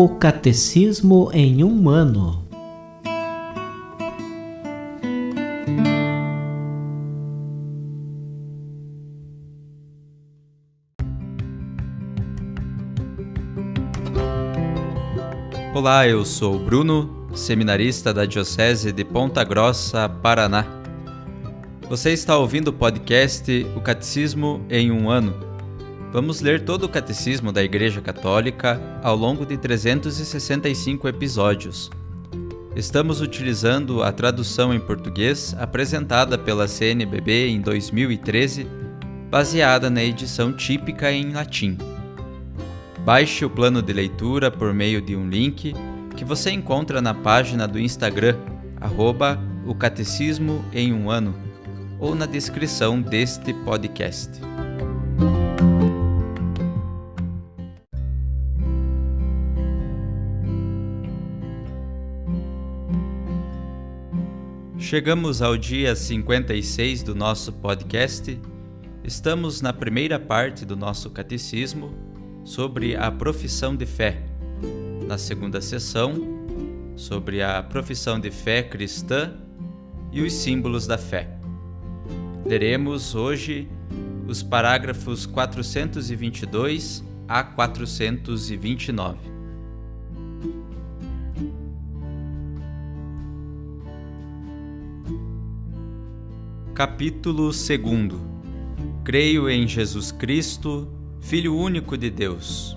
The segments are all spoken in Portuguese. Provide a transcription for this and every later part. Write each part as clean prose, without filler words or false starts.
O Catecismo em um ano. Olá, eu sou o Bruno, seminarista da Diocese de Ponta Grossa, Paraná. Você está ouvindo o podcast O Catecismo em um ano. Vamos ler todo o Catecismo da Igreja Católica ao longo de 365 episódios. Estamos utilizando a tradução em português apresentada pela CNBB em 2013, baseada na edição típica em latim. Baixe o plano de leitura por meio de um link que você encontra na página do Instagram, @o Catecismo em um ano, ou na descrição deste podcast. Chegamos ao dia 56 do nosso podcast. Estamos na primeira parte do nosso catecismo, sobre a profissão de fé. Na segunda sessão, sobre a profissão de fé cristã e os símbolos da fé. Leremos hoje os parágrafos 422 a 429. Capítulo 2. Creio em Jesus Cristo, Filho único de Deus.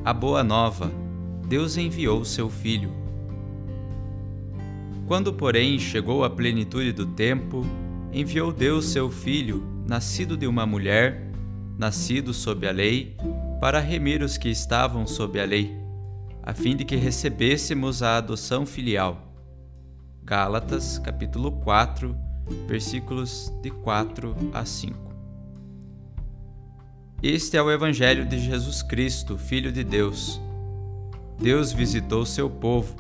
A boa nova, Deus enviou seu Filho. Quando, porém, chegou a plenitude do tempo, enviou Deus seu Filho, nascido de uma mulher, nascido sob a lei, para remir os que estavam sob a lei, a fim de que recebêssemos a adoção filial. Gálatas, capítulo 4, versículos de 4 a 5. Este é o Evangelho de Jesus Cristo, Filho de Deus. Deus visitou seu povo,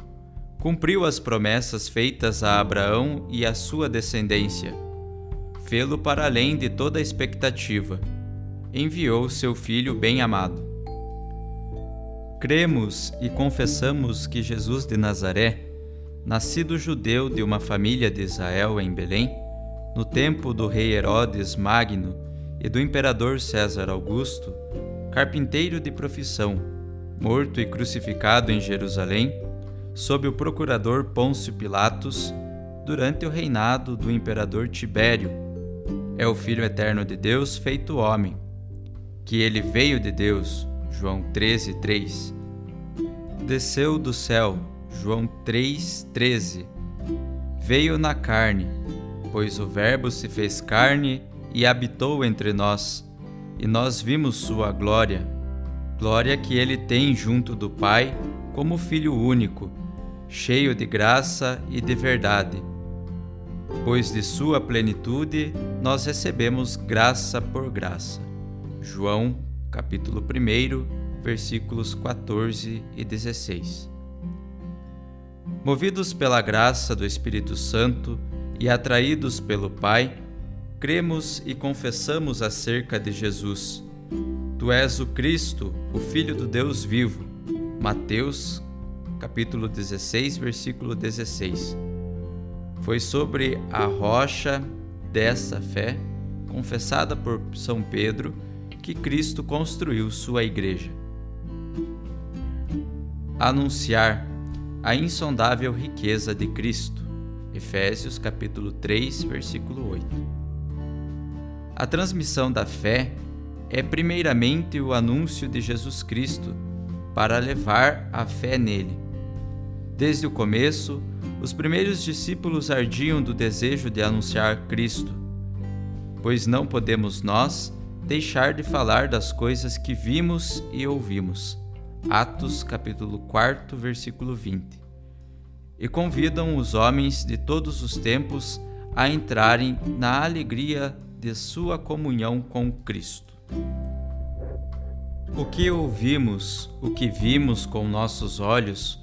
cumpriu as promessas feitas a Abraão e à sua descendência. Fê-lo para além de toda expectativa. Enviou seu Filho bem-amado. Cremos e confessamos que Jesus de Nazaré, nascido judeu de uma família de Israel em Belém, no tempo do rei Herodes Magno e do imperador César Augusto, carpinteiro de profissão, morto e crucificado em Jerusalém, sob o procurador Pôncio Pilatos, durante o reinado do imperador Tibério. É o Filho eterno de Deus feito homem, que ele veio de Deus, João 13:3. Desceu do céu, João 3:13. Veio na carne, pois o Verbo se fez carne e habitou entre nós, e nós vimos sua glória, glória que ele tem junto do Pai, como Filho único, cheio de graça e de verdade. Pois de sua plenitude nós recebemos graça por graça. João, capítulo 1, versículos 14 e 16. Movidos pela graça do Espírito Santo e atraídos pelo Pai, cremos e confessamos acerca de Jesus. Tu és o Cristo, o Filho do Deus vivo. Mateus, capítulo 16, versículo 16. Foi sobre a rocha dessa fé, confessada por São Pedro, que Cristo construiu sua igreja. Anunciar a insondável riqueza de Cristo. Efésios, capítulo 3, versículo 8. A transmissão da fé é primeiramente o anúncio de Jesus Cristo para levar a fé nele. Desde o começo, os primeiros discípulos ardiam do desejo de anunciar Cristo, pois não podemos nós deixar de falar das coisas que vimos e ouvimos. Atos, capítulo 4, versículo 20. E convidam os homens de todos os tempos a entrarem na alegria de sua comunhão com Cristo. O que ouvimos, o que vimos com nossos olhos,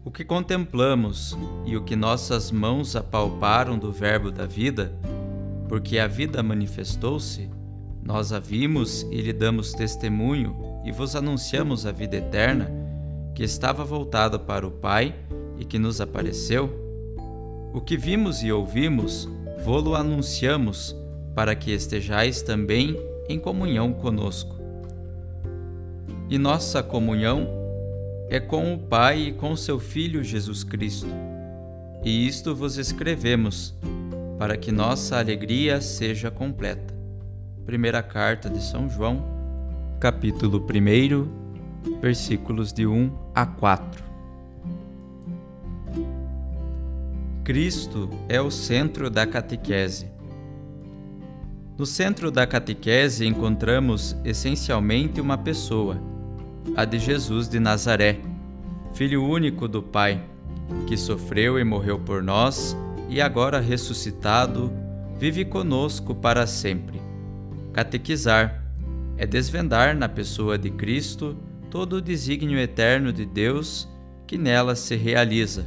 o que contemplamos e o que nossas mãos apalparam do Verbo da vida, porque a vida manifestou-se, nós a vimos e lhe damos testemunho e vos anunciamos a vida eterna, que estava voltado para o Pai e que nos apareceu? O que vimos e ouvimos, vô-lo anunciamos, para que estejais também em comunhão conosco. E nossa comunhão é com o Pai e com seu Filho Jesus Cristo. E isto vos escrevemos, para que nossa alegria seja completa. Primeira carta de São João, capítulo 1, versículos de 1 a 4. Cristo é o centro da catequese. No centro da catequese encontramos essencialmente uma pessoa, a de Jesus de Nazaré, Filho único do Pai, que sofreu e morreu por nós e agora ressuscitado, vive conosco para sempre. Catequizar é desvendar na pessoa de Cristo todo o desígnio eterno de Deus que nela se realiza.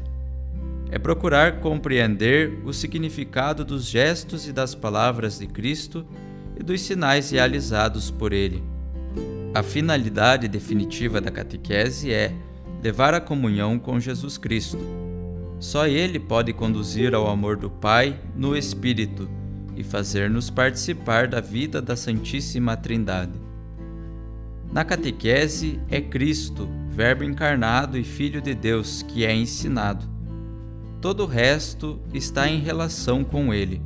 É procurar compreender o significado dos gestos e das palavras de Cristo e dos sinais realizados por Ele. A finalidade definitiva da catequese é levar a comunhão com Jesus Cristo. Só Ele pode conduzir ao amor do Pai no Espírito e fazer-nos participar da vida da Santíssima Trindade. Na catequese é Cristo, Verbo encarnado e Filho de Deus, que é ensinado. Todo o resto está em relação com Ele,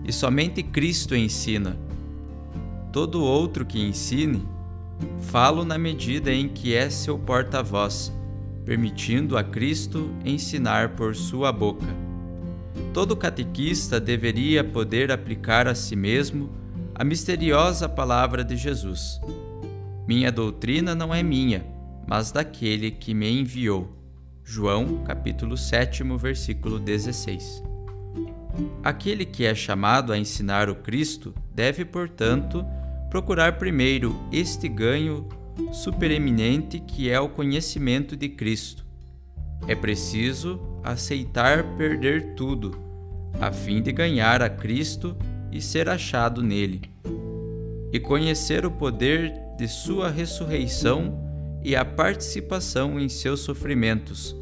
e somente Cristo ensina. Todo outro que ensine, falo na medida em que é seu porta-voz, permitindo a Cristo ensinar por sua boca. Todo catequista deveria poder aplicar a si mesmo a misteriosa palavra de Jesus. Minha doutrina não é minha, mas daquele que me enviou. João, capítulo 7, versículo 16. Aquele que é chamado a ensinar o Cristo deve, portanto, procurar primeiro este ganho supereminente que é o conhecimento de Cristo. É preciso aceitar perder tudo, a fim de ganhar a Cristo e ser achado nele, e conhecer o poder de sua ressurreição e a participação em seus sofrimentos,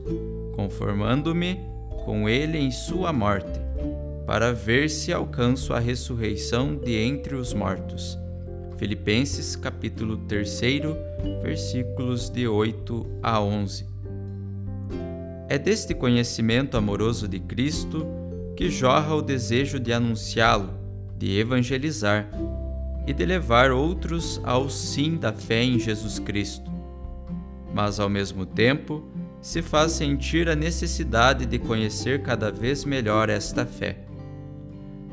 conformando-me com ele em sua morte, para ver se alcanço a ressurreição de entre os mortos. Filipenses capítulo 3, versículos de 8 a 11. É deste conhecimento amoroso de Cristo que jorra o desejo de anunciá-lo, de evangelizar e de levar outros ao sim da fé em Jesus Cristo. Mas, ao mesmo tempo, se faz sentir a necessidade de conhecer cada vez melhor esta fé.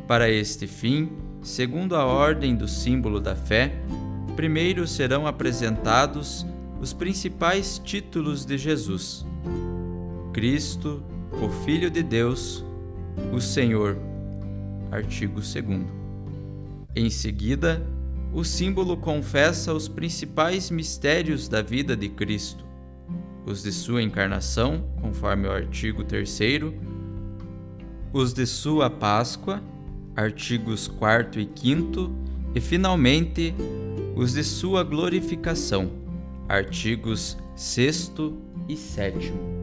Para este fim, segundo a ordem do símbolo da fé, primeiro serão apresentados os principais títulos de Jesus: Cristo, o Filho de Deus, o Senhor. Artigo 2º. Em seguida, o símbolo confessa os principais mistérios da vida de Cristo, os de sua encarnação, conforme o artigo 3º, os de sua Páscoa, artigos 4º e 5º, e, finalmente, os de sua glorificação, artigos 6º e 7º.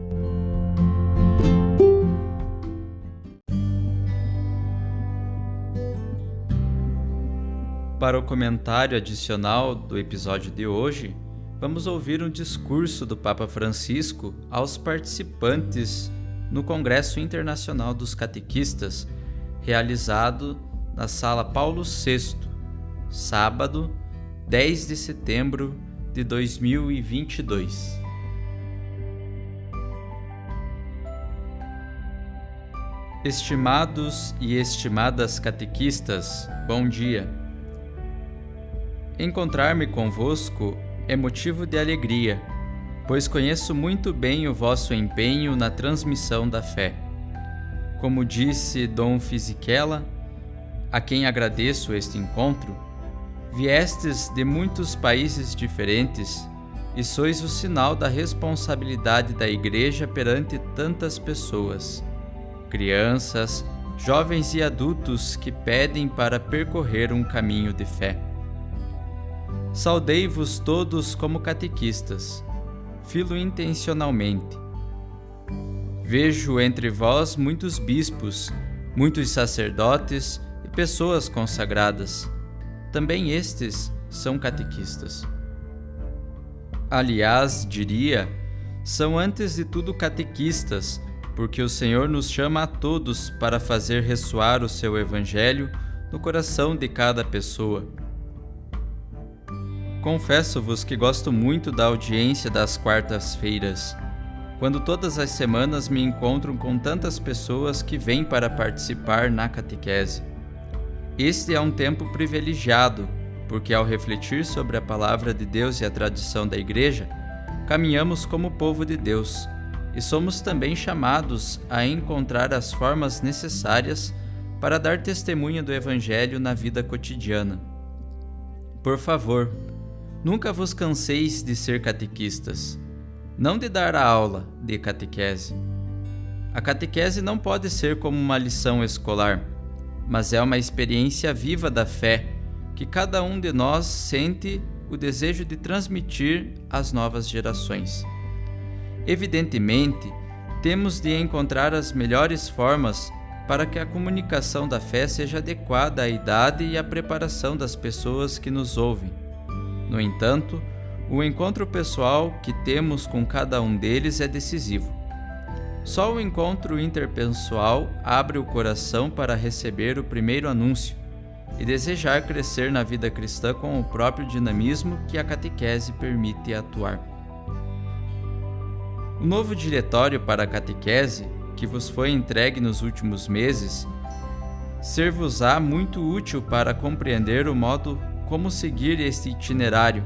Para o comentário adicional do episódio de hoje, vamos ouvir um discurso do Papa Francisco aos participantes no Congresso Internacional dos Catequistas, realizado na Sala Paulo VI, sábado, 10 de setembro de 2022. Estimados e estimadas catequistas, bom dia! Encontrar-me convosco é motivo de alegria, pois conheço muito bem o vosso empenho na transmissão da fé. Como disse Dom Fisichella, a quem agradeço este encontro, viestes de muitos países diferentes e sois o sinal da responsabilidade da Igreja perante tantas pessoas, crianças, jovens e adultos que pedem para percorrer um caminho de fé. Saudei-vos todos como catequistas. filo intencionalmente. Vejo entre vós muitos bispos, muitos sacerdotes e pessoas consagradas. Também estes são catequistas. Aliás, diria, são antes de tudo catequistas, porque o Senhor nos chama a todos para fazer ressoar o seu Evangelho no coração de cada pessoa. Confesso-vos que gosto muito da audiência das quartas-feiras, quando todas as semanas me encontro com tantas pessoas que vêm para participar na catequese. Este é um tempo privilegiado, porque ao refletir sobre a palavra de Deus e a tradição da Igreja, caminhamos como povo de Deus e somos também chamados a encontrar as formas necessárias para dar testemunho do Evangelho na vida cotidiana. Por favor, nunca vos canseis de ser catequistas, não de dar a aula de catequese. A catequese não pode ser como uma lição escolar, mas é uma experiência viva da fé que cada um de nós sente o desejo de transmitir às novas gerações. Evidentemente, temos de encontrar as melhores formas para que a comunicação da fé seja adequada à idade e à preparação das pessoas que nos ouvem. No entanto, o encontro pessoal que temos com cada um deles é decisivo. Só o encontro interpessoal abre o coração para receber o primeiro anúncio e desejar crescer na vida cristã com o próprio dinamismo que a catequese permite atuar. O novo diretório para a catequese, que vos foi entregue nos últimos meses, ser-vos-á muito útil para compreender o modo como seguir este itinerário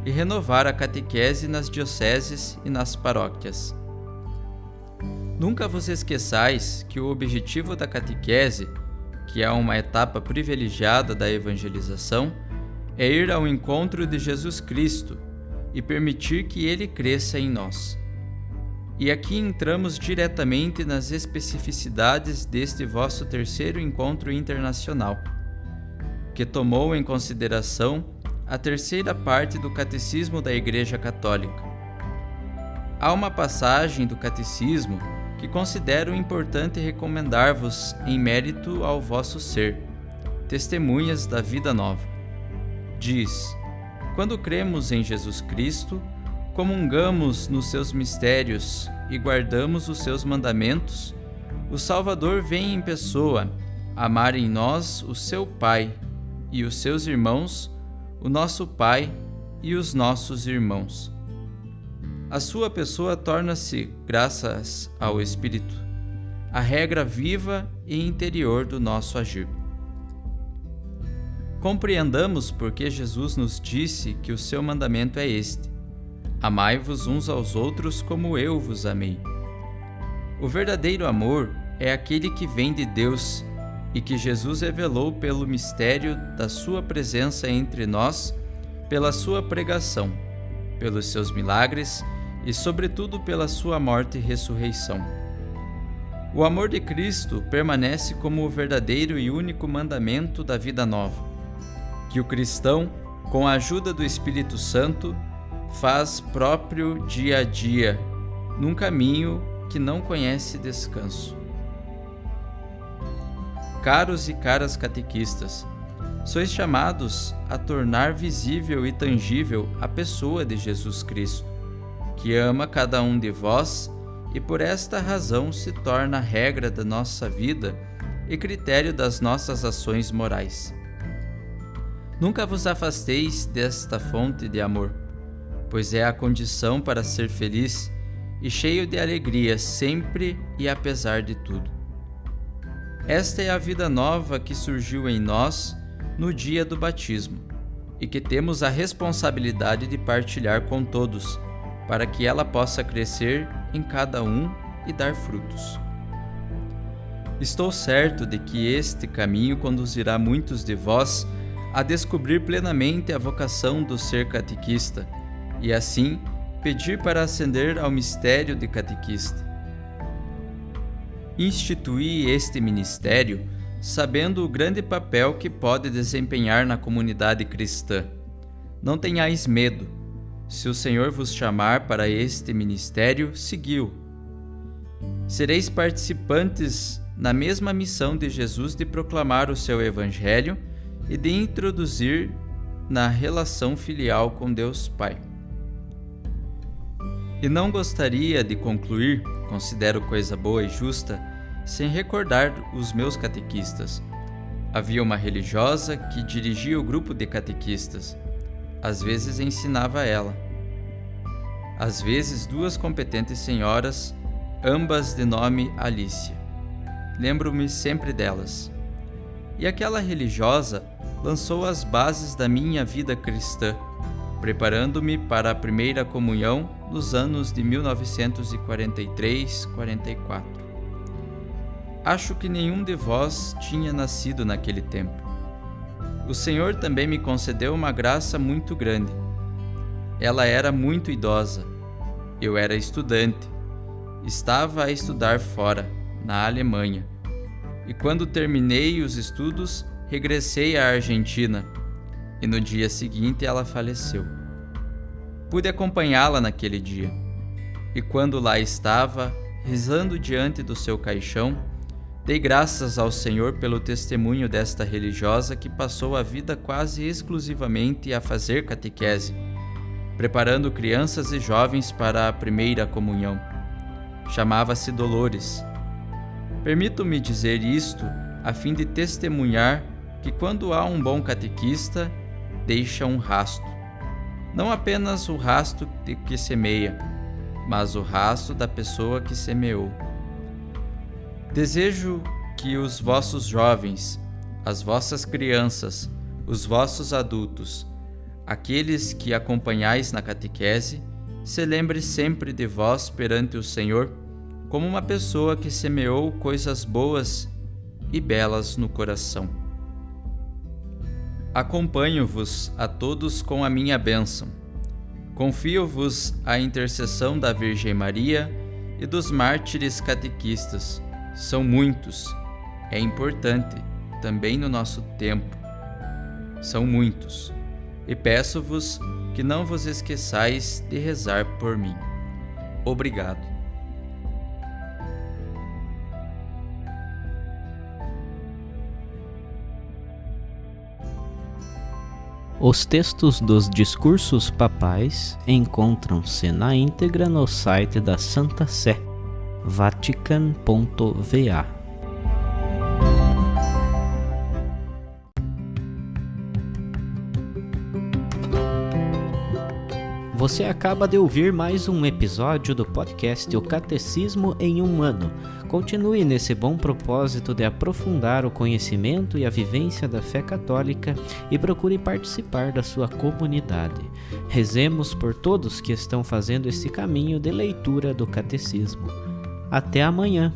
e renovar a catequese nas dioceses e nas paróquias. Nunca vos esqueçais que o objetivo da catequese, que é uma etapa privilegiada da evangelização, é ir ao encontro de Jesus Cristo e permitir que Ele cresça em nós. E aqui entramos diretamente nas especificidades deste vosso terceiro encontro internacional, que tomou em consideração a terceira parte do Catecismo da Igreja Católica. Há uma passagem do Catecismo que considero importante recomendar-vos em mérito ao vosso ser, testemunhas da vida nova. Diz: quando cremos em Jesus Cristo, comungamos nos seus mistérios e guardamos os seus mandamentos, o Salvador vem em pessoa amar em nós o seu Pai e os seus irmãos, o nosso Pai e os nossos irmãos. A sua pessoa torna-se, graças ao Espírito, a regra viva e interior do nosso agir. Compreendamos porque Jesus nos disse que o seu mandamento é este: amai-vos uns aos outros como eu vos amei. O verdadeiro amor é aquele que vem de Deus e que Jesus revelou pelo mistério da sua presença entre nós, pela sua pregação, pelos seus milagres e, sobretudo, pela sua morte e ressurreição. O amor de Cristo permanece como o verdadeiro e único mandamento da vida nova, que o cristão, com a ajuda do Espírito Santo, faz próprio dia a dia, num caminho que não conhece descanso. Caros e caras catequistas, sois chamados a tornar visível e tangível a pessoa de Jesus Cristo, que ama cada um de vós e por esta razão se torna a regra da nossa vida e critério das nossas ações morais. Nunca vos afasteis desta fonte de amor, pois é a condição para ser feliz e cheio de alegria sempre e apesar de tudo. Esta é a vida nova que surgiu em nós no dia do batismo e que temos a responsabilidade de partilhar com todos, para que ela possa crescer em cada um e dar frutos. Estou certo de que este caminho conduzirá muitos de vós a descobrir plenamente a vocação do ser catequista e, assim, pedir para ascender ao mistério de catequista. Instituí este ministério sabendo o grande papel que pode desempenhar na comunidade cristã. Não tenhais medo, Se o Senhor vos chamar para este ministério, segui-o. Sereis participantes na mesma missão de Jesus de proclamar o seu Evangelho e de introduzir na relação filial com Deus Pai. E não gostaria de concluir, considero coisa boa e justa, sem recordar os meus catequistas. Havia uma religiosa que dirigia o grupo de catequistas. Às vezes ensinava ela. Às vezes 2 competentes senhoras, ambas de nome Alicia. Lembro-me sempre delas. E aquela religiosa lançou as bases da minha vida cristã, preparando-me para a primeira comunhão nos anos de 1943-44. Acho que nenhum de vós tinha nascido naquele tempo. O Senhor também me concedeu uma graça muito grande. Ela era muito idosa. Eu era estudante. Estava a estudar fora, na Alemanha. E quando terminei os estudos, regressei à Argentina. E no dia seguinte ela faleceu. Pude acompanhá-la naquele dia. E quando lá estava, rezando diante do seu caixão, dei graças ao Senhor pelo testemunho desta religiosa que passou a vida quase exclusivamente a fazer catequese, preparando crianças e jovens para a primeira comunhão. Chamava-se Dolores. Permito-me dizer isto a fim de testemunhar que quando há um bom catequista, deixa um rasto. Não apenas o rasto de que semeia, mas o rasto da pessoa que semeou. Desejo que os vossos jovens, as vossas crianças, os vossos adultos, aqueles que acompanhais na catequese, se lembre sempre de vós perante o Senhor como uma pessoa que semeou coisas boas e belas no coração. Acompanho-vos a todos com a minha bênção. Confio-vos a intercessão da Virgem Maria e dos mártires catequistas. São muitos. É importante, também no nosso tempo. São muitos. E peço-vos que não vos esqueçais de rezar por mim. Obrigado. Os textos dos discursos papais encontram-se na íntegra no site da Santa Sé, vatican.va. Você acaba de ouvir mais um episódio do podcast O Catecismo em um Ano. Continue nesse bom propósito de aprofundar o conhecimento e a vivência da fé católica e procure participar da sua comunidade. Rezemos por todos que estão fazendo esse caminho de leitura do Catecismo. Até amanhã!